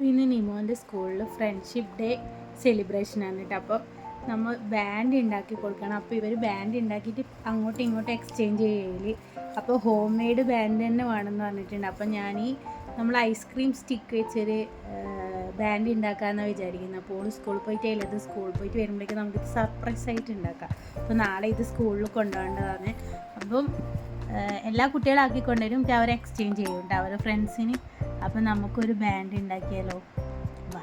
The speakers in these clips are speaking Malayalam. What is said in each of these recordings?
ഇന്ന് നിമോൻ്റെ സ്കൂളിൽ ഫ്രണ്ട്ഷിപ്പ് ഡേ സെലിബ്രേഷനാണ് കേട്ടോ. അപ്പോൾ നമ്മൾ ബാൻഡ് ഉണ്ടാക്കി കൊടുക്കണം. അപ്പോൾ ഇവർ ബാൻഡ് ഉണ്ടാക്കിയിട്ട് അങ്ങോട്ടും ഇങ്ങോട്ടും എക്സ്ചേഞ്ച് ചെയ്യല്. അപ്പോൾ ഹോം മെയ്ഡ് ബാൻഡ് തന്നെ വേണമെന്ന് പറഞ്ഞിട്ടുണ്ട്. അപ്പോൾ നമ്മൾ ഐസ്ക്രീം സ്റ്റിക്ക് വെച്ചൊരു ബാൻഡ് ഉണ്ടാക്കാമെന്നാണ് വിചാരിക്കുന്നത്. അപ്പോൾ സ്കൂളിൽ പോയിട്ട് ഇത് സ്കൂളിൽ പോയിട്ട് വരുമ്പോഴേക്കും നമുക്ക് സർപ്രൈസ് ആയിട്ട് ഉണ്ടാക്കാം. അപ്പോൾ നാളെ ഇത് സ്കൂളിൽ കൊണ്ടുപോകേണ്ടതാണ്. അപ്പം എല്ലാ കുട്ടികളും ആക്കിക്കൊണ്ടുവരും, അവരെ എക്സ്ചേഞ്ച് ചെയ്യും അവരുടെ ഫ്രണ്ട്സിന്. അപ്പോൾ നമുക്കൊരു ബാൻഡ് ഉണ്ടാക്കിയാലോ? വാ.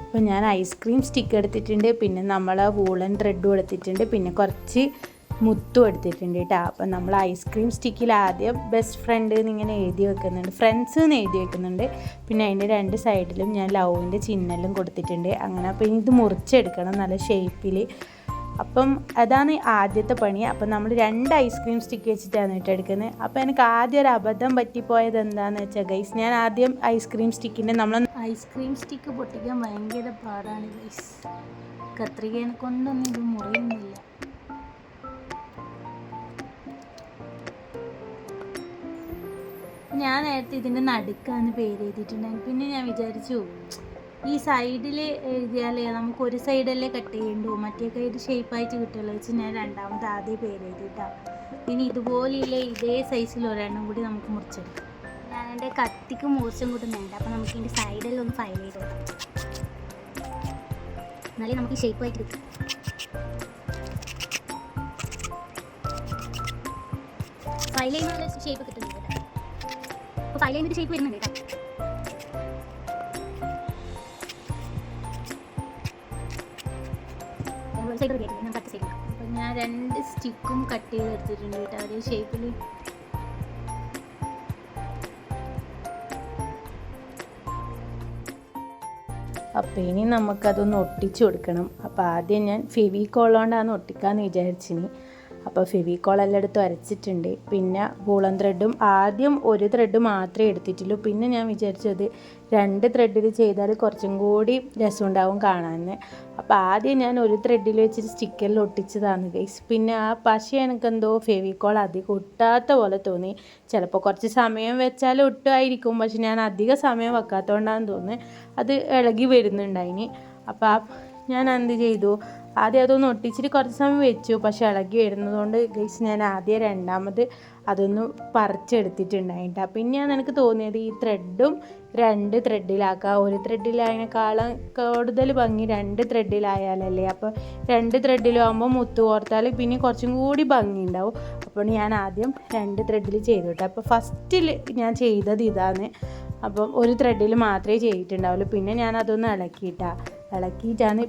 അപ്പോൾ ഞാൻ ഐസ്ക്രീം സ്റ്റിക്ക് എടുത്തിട്ടുണ്ട്, പിന്നെ നമ്മൾ വൂളൻ ത്രെഡും എടുത്തിട്ടുണ്ട്, പിന്നെ കുറച്ച് മുത്തും എടുത്തിട്ടുണ്ട് കേട്ടോ. അപ്പം നമ്മൾ ഐസ്ക്രീം സ്റ്റിക്കിൽ ആദ്യം ബെസ്റ്റ് ഫ്രണ്ട് എന്നിങ്ങനെ എഴുതി വെക്കുന്നുണ്ട്, ഫ്രണ്ട്സ് എന്ന് എഴുതി വെക്കുന്നുണ്ട്. പിന്നെ അതിൻ്റെ രണ്ട് സൈഡിലും ഞാൻ ലവിൻ്റെ ചിഹ്നെല്ലാം കൊടുത്തിട്ടുണ്ട്. അങ്ങനെ അപ്പോൾ ഇനി ഇത് മുറിച്ചെടുക്കണം നല്ല ഷേപ്പിൽ. അപ്പം അതാണ് ആദ്യത്തെ പണി. അപ്പം നമ്മൾ 2 ഐസ്ക്രീം സ്റ്റിക്ക് വെച്ചിട്ടാണ് എടുക്കുന്നത്. അപ്പോൾ എനിക്ക് ആദ്യം ഒരു അബദ്ധം പറ്റിപ്പോയത് എന്താണെന്ന് വെച്ചാൽ ഗൈസ്, ഞാൻ ആദ്യം ഐസ്ക്രീം സ്റ്റിക്കിൻ്റെ ഐസ്ക്രീം സ്റ്റിക്ക് പൊട്ടിക്കാൻ ഭയങ്കര പാടാണ് ഗൈസ്. കത്രികേനെ കൊണ്ടൊന്നും ഇത് മുറിയുന്നില്ല. ഞാൻ നേരത്തെ ഇതിൻ്റെ നടുക്കാണ് പേര് എഴുതിയിട്ടുണ്ടായിരുന്നു. പിന്നെ ഞാൻ വിചാരിച്ചു ഈ സൈഡിൽ എഴുതിയാലേ നമുക്ക് ഒരു സൈഡല്ലേ കട്ട് ചെയ്യേണ്ടു, മറ്റേ സൈഡ് ഷേപ്പായിട്ട് കിട്ടുമല്ലോ വെച്ച് ഞാൻ രണ്ടാമത് ആദ്യം പേര് എഴുതിയിട്ടാണ്. ഇനി ഇതുപോലെയുള്ള ഇതേ സൈസിൽ ഒരെണ്ണം കൂടി നമുക്ക് മുറിച്ചെടുക്കാം. ഞാൻ എൻ്റെ കത്തിക്ക് മൂർച്ചം കൂട്ടുന്നുണ്ട്. അപ്പോൾ നമുക്ക് ഇതിൻ്റെ സൈഡിൽ ഒന്ന് ഫയൽ ചെയ്ത് കൊടുക്കാം, എന്നാലേ നമുക്ക് ഷേപ്പായിട്ട് കിട്ടും. ഫയൽ ചെയ്യുന്ന ഷേപ്പ് കിട്ടുന്നുണ്ട് കേട്ടോ. അപ്പോൾ ഫയൽ ചെയ്യുന്നൊരു ഷേപ്പ് വരുന്നുണ്ട് കേട്ടോ. അപ്പം ഞാൻ 2 സ്റ്റിക്കും കട്ട് ചെയ്തെടുത്തിട്ടുണ്ട് കേട്ടോ, അതേ ഷേപ്പിൽ. അപ്പോൾ ഇനി നമുക്കതൊന്ന് ഒട്ടിച്ചു കൊടുക്കണം. അപ്പോൾ ആദ്യം ഞാൻ ഫെവിക്കോൾ കൊണ്ടാണ് ഒട്ടിക്കാമെന്ന് വിചാരിച്ചിനി. അപ്പോൾ ഫെവിക്കോൾ എല്ലാം എടുത്ത് വരച്ചിട്ടുണ്ട്. പിന്നെ വൂളൻ ത്രെഡും ആദ്യം ഒരു ത്രെഡ് മാത്രമേ എടുത്തിട്ടുള്ളൂ. പിന്നെ ഞാൻ വിചാരിച്ചത് 2 ത്രെഡിൽ ചെയ്താൽ കുറച്ചും കൂടി രസമുണ്ടാവും കാണാൻ. അപ്പോൾ ആദ്യം ഞാൻ ഒരു ത്രെഡിൽ വെച്ചിട്ട് സ്റ്റിക്കറിൽ ഒട്ടിച്ചതാണ് ഗൈസ്. പിന്നെ ആ പശ എനിക്കെന്തോ ഫെവിക്കോൾ അധികം ഒട്ടാത്ത പോലെ തോന്നി. ചിലപ്പോൾ കുറച്ച് സമയം വെച്ചാൽ ഒട്ടുമായിരിക്കും, പക്ഷെ ഞാൻ അധികം സമയം വെക്കാത്തതുകൊണ്ടാണെന്ന് തോന്നുന്നു അത് ഇളകി വരുന്നുണ്ടായിനി. അപ്പോൾ ഞാൻ എന്ത് ചെയ്തു, ആദ്യം അതൊന്ന് ഒട്ടിച്ചിട്ട് കുറച്ച് സമയം വെച്ചു, പക്ഷെ ഇളകി വരുന്നതുകൊണ്ട് ഗൈസ് ഞാൻ ആദ്യം രണ്ടാമത് അതൊന്ന് പറിച്ചെടുത്തിട്ടുണ്ടായിട്ടാ. പിന്നെയാണ് എനിക്ക് തോന്നിയത് ഈ ത്രെഡും 2 ത്രെഡിലാക്കാം. ഒരു ത്രെഡിലായതിനേക്കാളും കൂടുതൽ ഭംഗി 2 ത്രെഡിലായാലല്ലേ. അപ്പോൾ 2 ത്രെഡിലാകുമ്പോൾ മുത്ത് കോർത്താൽ പിന്നെ കുറച്ചും കൂടി ഭംഗി ഉണ്ടാവും. അപ്പോൾ ഞാൻ ആദ്യം 2 ത്രെഡിൽ ചെയ്തു കേട്ടോ. അപ്പോൾ ഫസ്റ്റിൽ ഞാൻ ചെയ്തത് ഇതാണ്. അപ്പം ഒരു ത്രെഡിൽ മാത്രമേ ചെയ്തിട്ടുണ്ടാവുള്ളൂ. പിന്നെ ഞാൻ അതൊന്ന് ഇളക്കിയിട്ടാണ്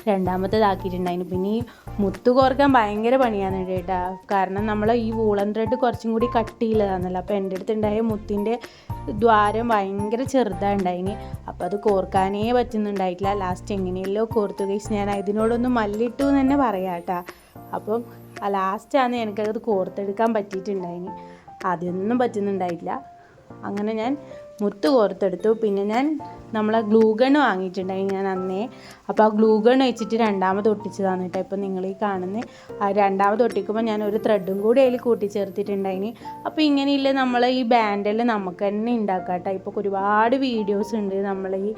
രണ്ടാമത്തേതാക്കിയിട്ടുണ്ടായിരുന്നു. പിന്നെ ഈ മുത്ത് കോർക്കാൻ ഭയങ്കര പണിയാണ് കേട്ടോ. കാരണം നമ്മൾ ഈ വൂളൻ ത്രെഡ് കുറച്ചും കൂടി കട്ടിയില്ലതാണല്ലോ. അപ്പോൾ എൻ്റെ അടുത്തുണ്ടായ മുത്തിൻ്റെ ദ്വാരം ഭയങ്കര ചെറുതായിണ്ടായിന്. അപ്പോൾ അത് കോർക്കാനേ പറ്റുന്നുണ്ടായിട്ടില്ല. ലാസ്റ്റ് എങ്ങനെയല്ലോ കോർത്തു ഗൈസ്. ഞാൻ ഇതിനോടൊന്ന് മല്ലിട്ടു എന്ന് തന്നെ പറയാം കേട്ടോ. അപ്പം ലാസ്റ്റാണ് എനിക്കത് കോർത്തെടുക്കാൻ പറ്റിയിട്ടുണ്ടായിന്. ആദ്യമൊന്നും പറ്റുന്നുണ്ടായിട്ടില്ല. അങ്ങനെ ഞാൻ മുത്ത് കോർത്തെടുത്തു. പിന്നെ ഞാൻ നമ്മളെ ഗ്ലൂ ഗൺ വാങ്ങിയിട്ടുണ്ടായി ഞാൻ അന്നേ. അപ്പോൾ ആ ഗ്ലൂ ഗൺ വെച്ചിട്ട് രണ്ടാമത് ഒട്ടിച്ചതാണ് കേട്ടോ. ഇപ്പോൾ നിങ്ങൾ ഈ കാണുന്നത് ആ രണ്ടാമത് ഒട്ടിക്കുമ്പോൾ ഞാൻ ഒരു ത്രെഡും കൂടി അതിൽ കൂട്ടിച്ചേർത്തിട്ടുണ്ടായിന്. അപ്പോൾ ഇങ്ങനെയില്ല നമ്മൾ ഈ ബാൻഡെല്ലാം നമുക്ക് തന്നെ ഉണ്ടാക്കാം കേട്ടോ. ഇപ്പോൾ ഒരുപാട് വീഡിയോസ് ഉണ്ട് നമ്മൾ ഈ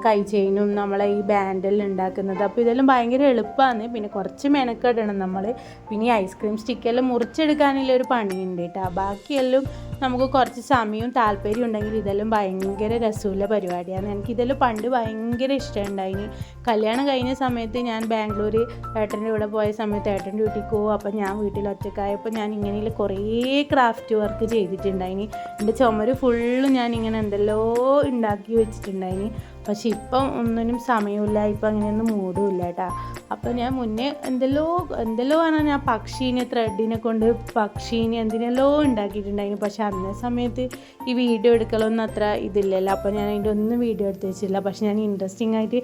കൈ ചെയിനും നമ്മളെ ഈ ബാൻഡെല്ലാം ഉണ്ടാക്കുന്നത്. അപ്പോൾ ഇതെല്ലാം ഭയങ്കര എളുപ്പമാണ്. പിന്നെ കുറച്ച് മെനക്കെടണം നമ്മൾ. പിന്നെ ഈ ഐസ്ക്രീം സ്റ്റിക്കെല്ലാം മുറിച്ചെടുക്കാനുള്ള ഒരു പണിയുണ്ട് കേട്ടോ. ബാക്കിയെല്ലാം നമുക്ക് കുറച്ച് സമയവും താല്പര്യം ഉണ്ടെങ്കിൽ ഇതെല്ലാം ഭയങ്കര രസമുള്ള പരിപാടിയാണ്. എനിക്കിതെല്ലാം പണ്ട് ഭയങ്കര ഇഷ്ടമുണ്ടായിന്. കല്യാണം കഴിഞ്ഞ സമയത്ത് ഞാൻ ബാംഗ്ലൂർ ഏട്ടൻ്റെ കൂടെ പോയ സമയത്ത് ഏട്ടൻ്റെ വീട്ടിൽ പോകും. അപ്പോൾ ഞാൻ വീട്ടിൽ ഒറ്റക്കായപ്പോൾ ഞാൻ ഇങ്ങനെയുള്ള കുറേ ക്രാഫ്റ്റ് വർക്ക് ചെയ്തിട്ടുണ്ടായിന്. എൻ്റെ ചുമര് ഫുള്ളും ഞാൻ ഇങ്ങനെ എന്തെല്ലോ ഉണ്ടാക്കി വെച്ചിട്ടുണ്ടായിന്. പക്ഷെ ഇപ്പം ഒന്നിനും സമയമില്ല, ഇപ്പം അങ്ങനെയൊന്നും മൂടുമില്ല കേട്ടോ. അപ്പോൾ ഞാൻ മുന്നേ എന്തെല്ലോ ആണ് ഞാൻ പക്ഷീനെ ത്രെഡിനെ കൊണ്ട് പക്ഷീനെ എന്തിനെല്ലോ ഉണ്ടാക്കിയിട്ടുണ്ടായിരുന്നു. പക്ഷെ അന്നേ സമയത്ത് ഈ വീഡിയോ എടുക്കലൊന്നും അത്ര ഇതില്ലല്ലോ. അപ്പോൾ ഞാൻ അതിൻ്റെ ഒന്നും വീഡിയോ എടുത്ത് വെച്ചില്ല. പക്ഷെ ഞാൻ ഇൻട്രസ്റ്റിംഗ് ആയിട്ട്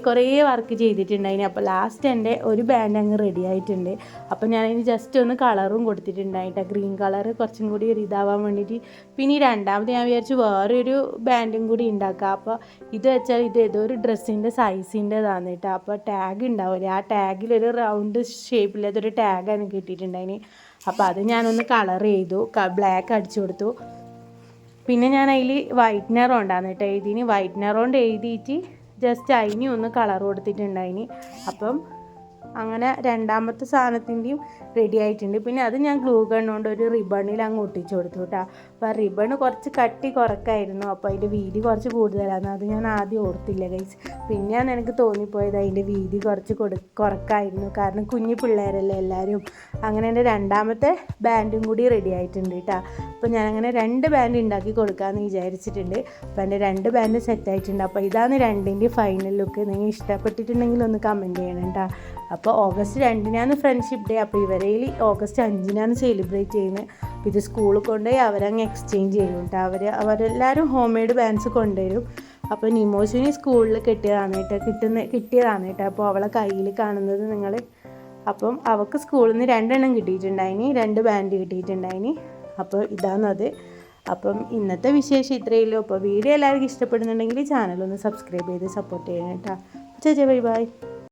കുറേ വർക്ക് ചെയ്തിട്ടുണ്ടായിരുന്നു. അപ്പോൾ ലാസ്റ്റ് എൻ്റെ ഒരു ബാൻഡ് അങ്ങ് റെഡി ആയിട്ടുണ്ട്. അപ്പോൾ ഞാനതിന് ജസ്റ്റ് ഒന്ന് കളറും കൊടുത്തിട്ടുണ്ടായിട്ടോ, ഗ്രീൻ കളർ കുറച്ചും കൂടി ഒരു ഇതാവാൻ വേണ്ടിയിട്ട്. പിന്നെ രണ്ടാമത് ഞാൻ വിചാരിച്ചു വേറൊരു ബാൻഡും കൂടി ഉണ്ടാക്കാം. അപ്പോൾ ഇത് വെച്ചാൽ ഇത് ഏതോ ഒരു ഡ്രസ്സിൻ്റെ സൈസിൻ്റെതാണ് കേട്ടോ. അപ്പോൾ ടാഗ് ഉണ്ടാവില്ലേ, ആ ടാഗിലൊരു റൗണ്ട് ഷേപ്പിലതൊരു ടാഗാണ് കിട്ടിയിട്ടുണ്ടായിന്. അപ്പോൾ അത് ഞാനൊന്ന് കളർ ചെയ്തു, ബ്ലാക്ക് അടിച്ചു കൊടുത്തു. പിന്നെ ഞാൻ അതിൽ വൈറ്റ്നർ കൊണ്ടാണ് കേട്ടോ എഴുതിന്. വൈറ്റ്നർ കൊണ്ട് എഴുതിയിട്ട് ജസ്റ്റ് അതിന് ഒന്ന് കളർ കൊടുത്തിട്ടുണ്ടായിന്. അപ്പം അങ്ങനെ രണ്ടാമത്തെ സാധനത്തിൻ്റെയും റെഡി ആയിട്ടുണ്ട്. പിന്നെ അത് ഞാൻ ഗ്ലൂ ഗൺ കൊണ്ട് ഒരു റിബണിൽ അങ്ങ് ഒട്ടിച്ച് കൊടുത്തു കേട്ടോ. അപ്പോൾ ആ റിബണ് കുറച്ച് കട്ടി കുറക്കായിരുന്നു, അപ്പോൾ അതിൻ്റെ വീതി കുറച്ച് കൂടുതലാണ്. അത് ഞാൻ ആദ്യം ഓർത്തില്ല ഗൈസ്. പിന്നെയാണ് എനിക്ക് തോന്നിപ്പോയത് അതിൻ്റെ വീതി കുറച്ച് കുറക്കായിരുന്നു, കാരണം കുഞ്ഞു പിള്ളേരല്ലേ എല്ലാവരും. അങ്ങനെ എൻ്റെ രണ്ടാമത്തെ ബാൻഡും കൂടി റെഡി ആയിട്ടുണ്ട് കേട്ടോ. അപ്പോൾ ഞാനങ്ങനെ 2 ബാൻഡ് ഉണ്ടാക്കി കൊടുക്കാമെന്ന് വിചാരിച്ചിട്ടുണ്ട്. അപ്പോൾ എൻ്റെ 2 ബാൻഡ് സെറ്റ് ആയിട്ടുണ്ട്. അപ്പോൾ ഇതാണ് രണ്ടിൻ്റെ ഫൈനൽ ലുക്ക്. നിങ്ങൾ ഇഷ്ടപ്പെട്ടിട്ടുണ്ടെങ്കിൽ ഒന്ന് കമൻറ്റ് ചെയ്യണം കേട്ടോ. അപ്പോൾ ഓഗസ്റ്റ് 2-നാണ് ഫ്രണ്ട്ഷിപ്പ് ഡേ. അപ്പോൾ ഇവരേൽ ഓഗസ്റ്റ് 5-നാണ് സെലിബ്രേറ്റ് ചെയ്യുന്നത്. അപ്പോൾ ഇത് സ്കൂളിൽ കൊണ്ടുപോയി അവരങ്ങ് എക്സ്ചേഞ്ച് ചെയ്യും കേട്ടോ. അവരെല്ലാവരും ഹോം മെയ്ഡ് ബാൻഡ്സ് കൊണ്ടുവരും. അപ്പോൾ നിമോസിന് സ്കൂളിൽ കിട്ടിയതാണ് കേട്ടോ. അപ്പോൾ അവളെ കയ്യിൽ കാണുന്നത് നിങ്ങൾ. അപ്പം അവൾക്ക് സ്കൂളിൽ നിന്ന് 2 എണ്ണം കിട്ടിയിട്ടുണ്ടായിനി, 2 ബാൻഡ് കിട്ടിയിട്ടുണ്ടായിനി. അപ്പോൾ ഇതാണത്. അപ്പം ഇന്നത്തെ വിശേഷം ഇത്രയേ ഉള്ളൂ. അപ്പോൾ വീഡിയോ എല്ലാവർക്കും ഇഷ്ടപ്പെടുന്നുണ്ടെങ്കിൽ ചാനലൊന്ന് സബ്സ്ക്രൈബ് ചെയ്ത് സപ്പോർട്ട് ചെയ്യണം കേട്ടോ. Bye bye.